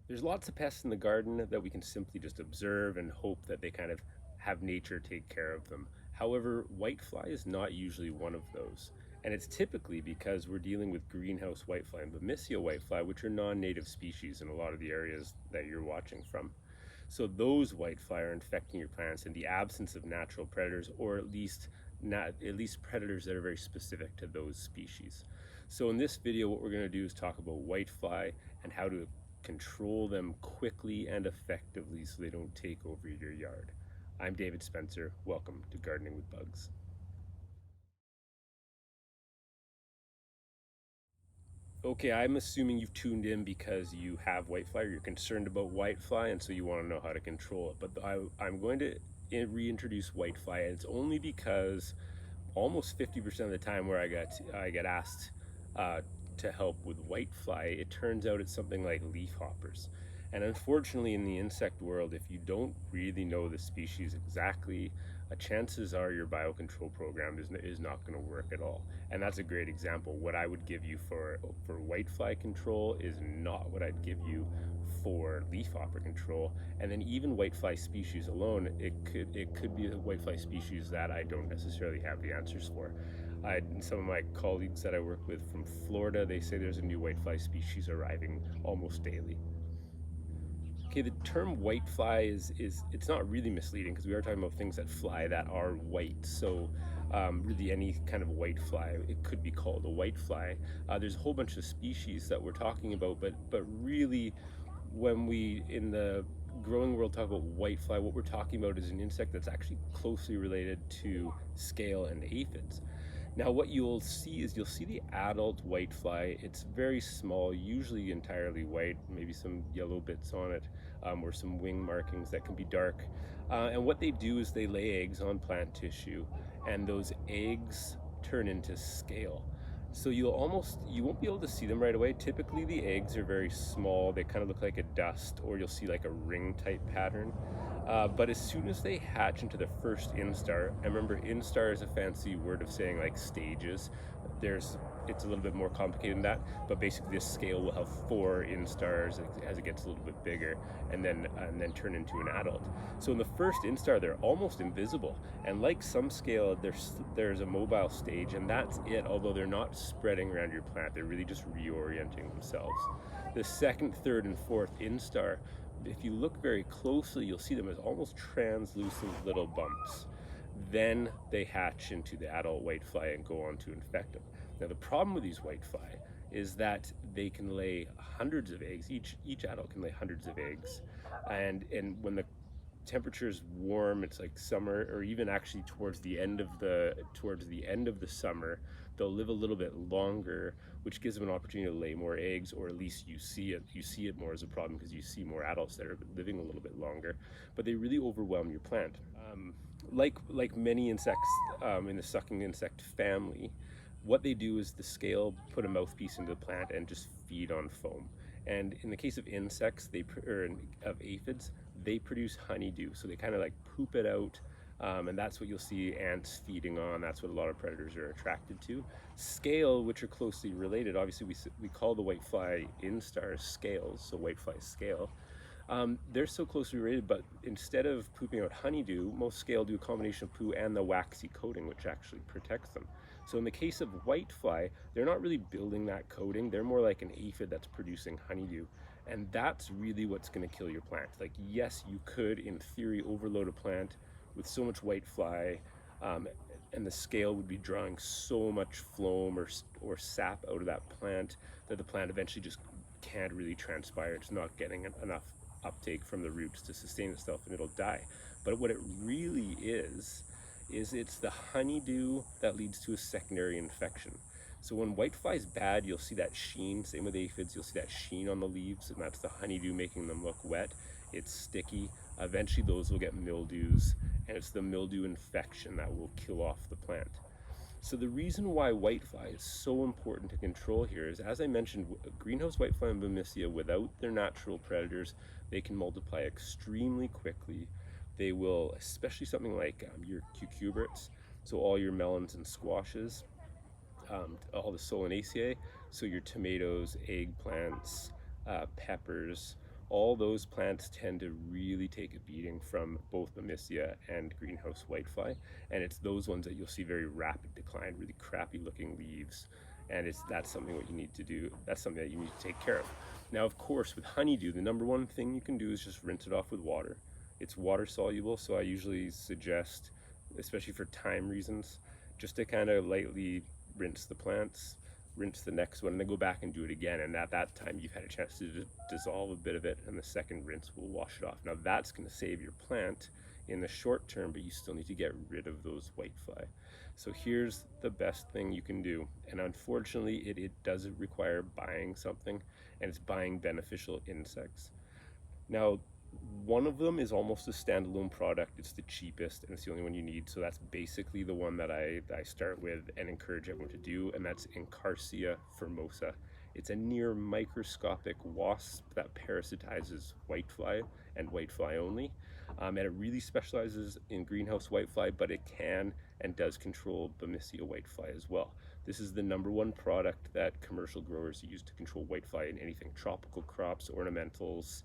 There's lots of pests in the garden that we can simply just observe and hope that they kind of have nature take care of them. However, whitefly is not usually one of those. And it's typically because we're dealing with greenhouse whitefly and Bemisia whitefly, which are non-native species in a lot of the areas that you're watching from. So those whitefly are infecting your plants in the absence of natural predators, or at least predators that are very specific to those species. So in this video, what we're going to do is talk about whitefly and how to control them quickly and effectively so they don't take over your yard. I'm David Spencer. Welcome to Gardening with Bugs. Okay, I'm assuming you've tuned in because you have whitefly or you're concerned about whitefly and so you want to know how to control it. But I'm going to reintroduce whitefly, and it's only because almost 50% of the time where I get asked uh, to help with whitefly, it turns out it's something like leafhoppers. And unfortunately, in the insect world, if you don't really know the species exactly, chances are your biocontrol program is not going to work at all. And that's a great example. What I would give you for whitefly control is not what I'd give you for leafhopper control. And then even whitefly species alone, it could be a whitefly species that I don't necessarily have the answers for. Some of my colleagues that I work with from Florida, they say there's a new whitefly species arriving almost daily. Okay, the term whitefly is it's not really misleading because we are talking about things that fly that are white. So really any kind of whitefly, it could be called a whitefly. There's a whole bunch of species that we're talking about, but really when we in the growing world talk about whitefly, what we're talking about is an insect that's actually closely related to scale and aphids. Now what you'll see is you'll see the adult whitefly. It's very small, usually entirely white, maybe some yellow bits on it, or some wing markings that can be dark. And what they do is they lay eggs on plant tissue, and those eggs turn into scale. So you won't be able to see them right away. Typically the eggs are very small. They kind of look like a dust, or you'll see like a ring type pattern. But as soon as they hatch into the first instar, and remember instar is a fancy word of saying like stages. It's a little bit more complicated than that, but basically this scale will have 4 instars as it gets a little bit bigger, and then turn into an adult. So in the first instar, they're almost invisible, and like some scale, there's a mobile stage, and that's it. Although they're not spreading around your plant, they're really just reorienting themselves. The second, third, and fourth instar, if you look very closely, you'll see them as almost translucent little bumps. Then they hatch into the adult whitefly and go on to infect them. Now the problem with these whitefly is that they can lay hundreds of eggs. Each adult can lay hundreds of eggs, and when the temperature is warm, it's like summer, or even actually towards the end of the summer, they'll live a little bit longer, which gives them an opportunity to lay more eggs, or at least you see it more as a problem because you see more adults that are living a little bit longer. But they really overwhelm your plant. Like many insects in the sucking insect family, what they do is the scale put a mouthpiece into the plant and just feed on foam. And in the case of insects, or of aphids, they produce honeydew. So they kind of like poop it out, and that's what you'll see ants feeding on. That's what a lot of predators are attracted to. Scale, which are closely related, obviously we call the whitefly instars scales, so whitefly scale. They're so closely related, but instead of pooping out honeydew, most scale do a combination of poo and the waxy coating, which actually protects them. So in the case of whitefly, they're not really building that coating. They're more like an aphid that's producing honeydew. And that's really what's going to kill your plant. Like, yes, you could, in theory, overload a plant with so much whitefly, and the scale would be drawing so much phloem or sap out of that plant that the plant eventually just can't really transpire. It's not getting enough uptake from the roots to sustain itself, and it'll die. But what it really is it's the honeydew that leads to a secondary infection. So when whitefly is bad, you'll see that sheen. Same with aphids, you'll see that sheen on the leaves, and that's the honeydew making them look wet. It's sticky. Eventually those will get mildews, and it's the mildew infection that will kill off the plant. So the reason why whitefly is so important to control here is, as I mentioned, greenhouse whitefly and Bemisia, without their natural predators, they can multiply extremely quickly. They will, especially something like your cucurbits, so all your melons and squashes, all the solanaceae, so your tomatoes, eggplants, peppers, all those plants tend to really take a beating from both Mimisia and greenhouse whitefly, and it's those ones that you'll see very rapid decline, really crappy looking leaves, and that's something what you need to do. That's something that you need to take care of. Now, of course, with honeydew, the number one thing you can do is just rinse it off with water. It's water soluble, so I usually suggest, especially for time reasons, just to kind of lightly rinse the plants, rinse the next one, and then go back and do it again. And at that time, you've had a chance to dissolve a bit of it, and the second rinse will wash it off. Now, that's going to save your plant in the short term, but you still need to get rid of those whitefly. So here's the best thing you can do. And unfortunately, it does require buying something, and it's buying beneficial insects. Now, one of them is almost a standalone product. It's the cheapest and it's the only one you need. So that's basically the one that I start with and encourage everyone to do, and that's Encarsia formosa. It's a near microscopic wasp that parasitizes whitefly and whitefly only. And it really specializes in greenhouse whitefly, but it can and does control Bemisia whitefly as well. This is the number one product that commercial growers use to control whitefly in anything: tropical crops, ornamentals,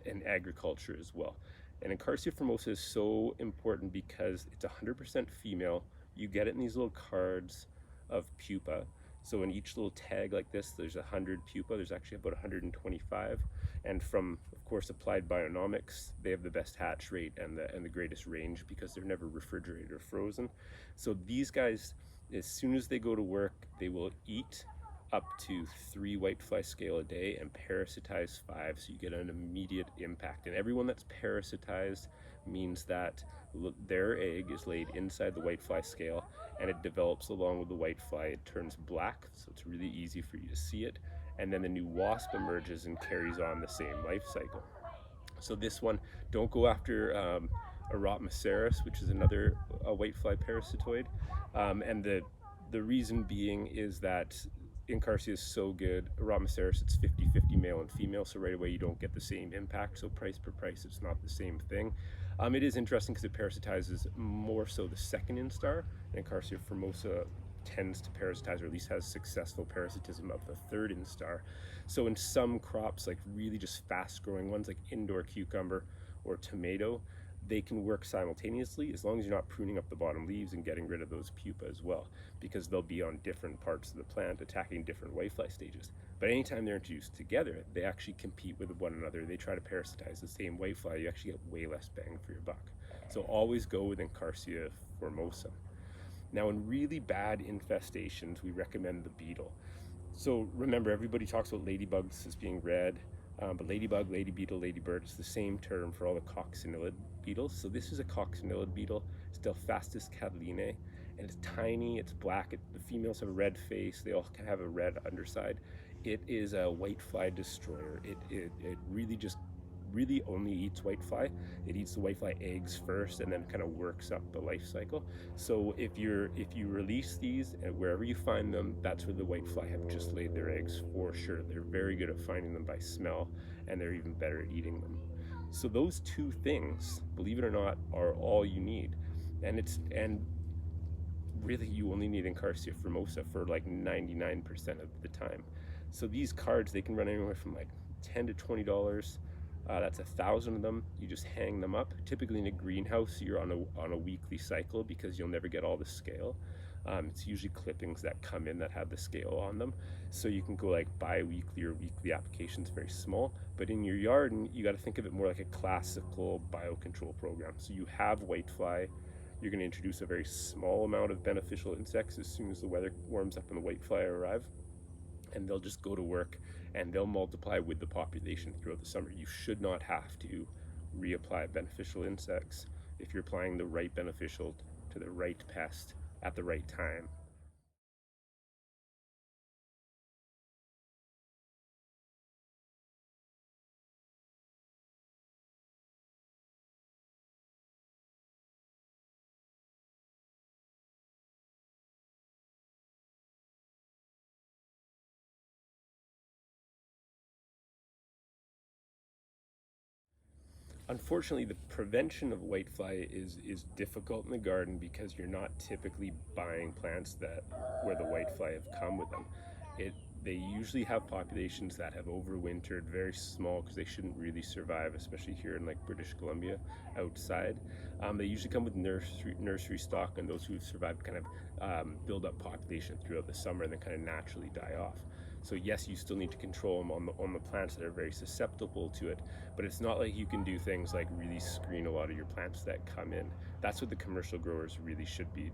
and agriculture as well. And Encarsia formosa is so important because it's 100% female. You get it in these little cards of pupa. So in each little tag like this, there's 100 pupa. There's actually about 125. And from, of course, Applied Bionomics, they have the best hatch rate and the greatest range because they're never refrigerated or frozen. So these guys, as soon as they go to work, they will eat up to 3 whitefly scale a day and parasitize 5, so you get an immediate impact. And everyone that's parasitized means that their egg is laid inside the whitefly scale and it develops along with the whitefly. It turns black, so it's really easy for you to see it, and then the new wasp emerges and carries on the same life cycle. So this one, don't go after Erotmaceris, which is another whitefly parasitoid, and the reason being is that Encarsia is so good. Erotmaceris, it's 50-50 male and female, so right away you don't get the same impact. So price per price, it's not the same thing. It is interesting because it parasitizes more so the second instar, and Encarsia formosa tends to parasitize, or at least has successful parasitism of the third instar. So in some crops, like really just fast growing ones like indoor cucumber or tomato, they can work simultaneously as long as you're not pruning up the bottom leaves and getting rid of those pupa as well, because they'll be on different parts of the plant attacking different whitefly stages. But anytime they're introduced together, they actually compete with one another. They try to parasitize the same whitefly. You actually get way less bang for your buck. So always go with Encarsia formosa. Now, in really bad infestations, we recommend the beetle. So remember, everybody talks about ladybugs as being red, but ladybug, lady beetle, ladybird is the same term for all the coccinellid beetles. So this is a coccinellid beetle. It's Delphastus catalinae, and it's tiny, it's black. The females have a red face. They all have a red underside. It is a whitefly destroyer. It really only eats whitefly. It eats the whitefly eggs first and then kind of works up the life cycle. So if you release these and wherever you find them, that's where the whitefly have just laid their eggs for sure. They're very good at finding them by smell, and they're even better at eating them. So those two things, believe it or not, are all you need. And really you only need Encarsia formosa for like 99% of the time. So these cards, they can run anywhere from like $10 to $20. That's 1,000 of them. You just hang them up. Typically in a greenhouse, you're on a weekly cycle because you'll never get all the scale. It's usually clippings that come in that have the scale on them. So you can go like bi-weekly or weekly applications, very small. But in your yard, you got to think of it more like a classical biocontrol program. So you have whitefly. You're going to introduce a very small amount of beneficial insects as soon as the weather warms up and the whitefly arrive, and they'll just go to work and they'll multiply with the population throughout the summer. You should not have to reapply beneficial insects if you're applying the right beneficial to the right pest at the right time. Unfortunately, the prevention of whitefly is difficult in the garden because you're not typically buying plants that where the whitefly have come with them. It They usually have populations that have overwintered, very small because they shouldn't really survive, especially here in like British Columbia outside. They usually come with nursery stock, and those who've survived kind of build up population throughout the summer and then kind of naturally die off. So yes, you still need to control them on the plants that are very susceptible to it, but it's not like you can do things like really screen a lot of your plants that come in. That's what the commercial growers really should be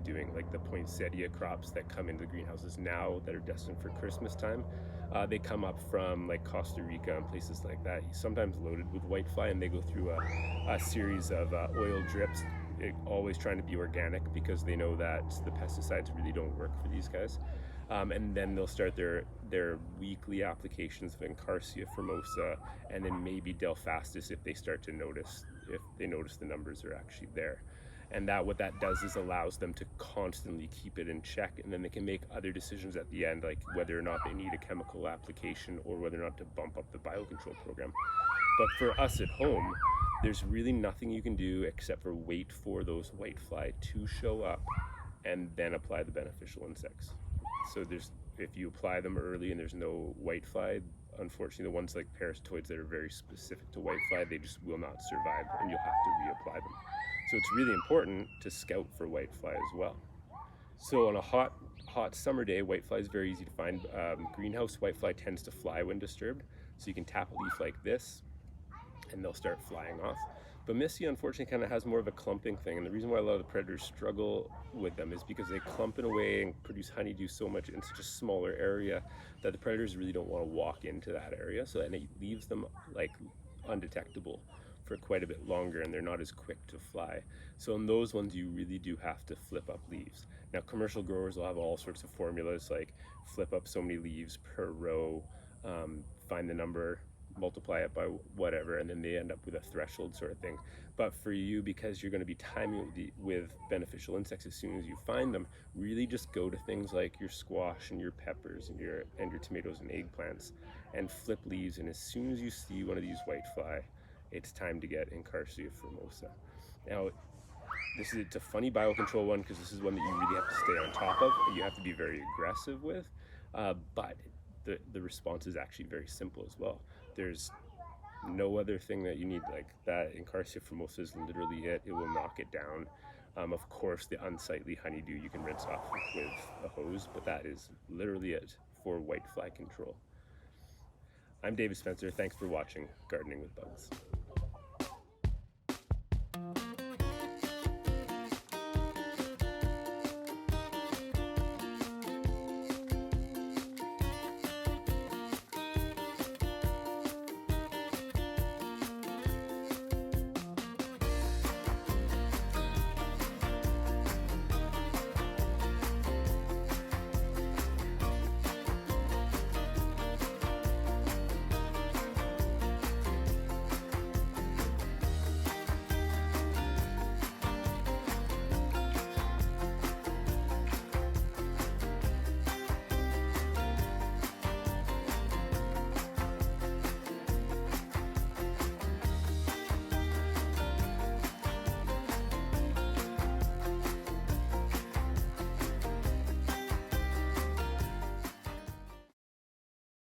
doing. Like the poinsettia crops that come into the greenhouses now that are destined for Christmas time, they come up from like Costa Rica and places like that, sometimes loaded with whitefly, and they go through a series of oil drips, always trying to be organic because they know that the pesticides really don't work for these guys. And then they'll start their weekly applications of Encarsia, formosa, and then maybe Delphastus if they start to notice, if they notice the numbers are actually there. And that what that does is allows them to constantly keep it in check, and then they can make other decisions at the end, like whether or not they need a chemical application or whether or not to bump up the biocontrol program. But for us at home, there's really nothing you can do except for wait for those whitefly to show up and then apply the beneficial insects. So if you apply them early and there's no whitefly, unfortunately the ones like parasitoids that are very specific to whitefly, they just will not survive and you'll have to reapply them. So it's really important to scout for whitefly as well. So on a hot summer day, whitefly is very easy to find. Greenhouse whitefly tends to fly when disturbed, so you can tap a leaf like this and they'll start flying off. But Missy unfortunately kind of has more of a clumping thing, and the reason why a lot of the predators struggle with them is because they clump in a way and produce honeydew so much in such a smaller area that the predators really don't want to walk into that area, so then it leaves them like undetectable for quite a bit longer, and they're not as quick to fly. So in those ones you really do have to flip up leaves. Now commercial growers will have all sorts of formulas like flip up so many leaves per row, find the number, multiply it by whatever, and then they end up with a threshold sort of thing. But for you, because you're going to be timing with beneficial insects as soon as you find them, really just go to things like your squash and your peppers and your tomatoes and eggplants and flip leaves, and as soon as you see one of these whitefly, it's time to get Encarsia formosa. Now it's a funny biocontrol one because this is one that you really have to stay on top of and you have to be very aggressive with, but the response is actually very simple as well. There's no other thing that you need like that. Encarsia formosa is literally it. It will knock it down. Of course, the unsightly honeydew you can rinse off with a hose, but that is literally it for whitefly control. I'm David Spencer. Thanks for watching Gardening with Bugs.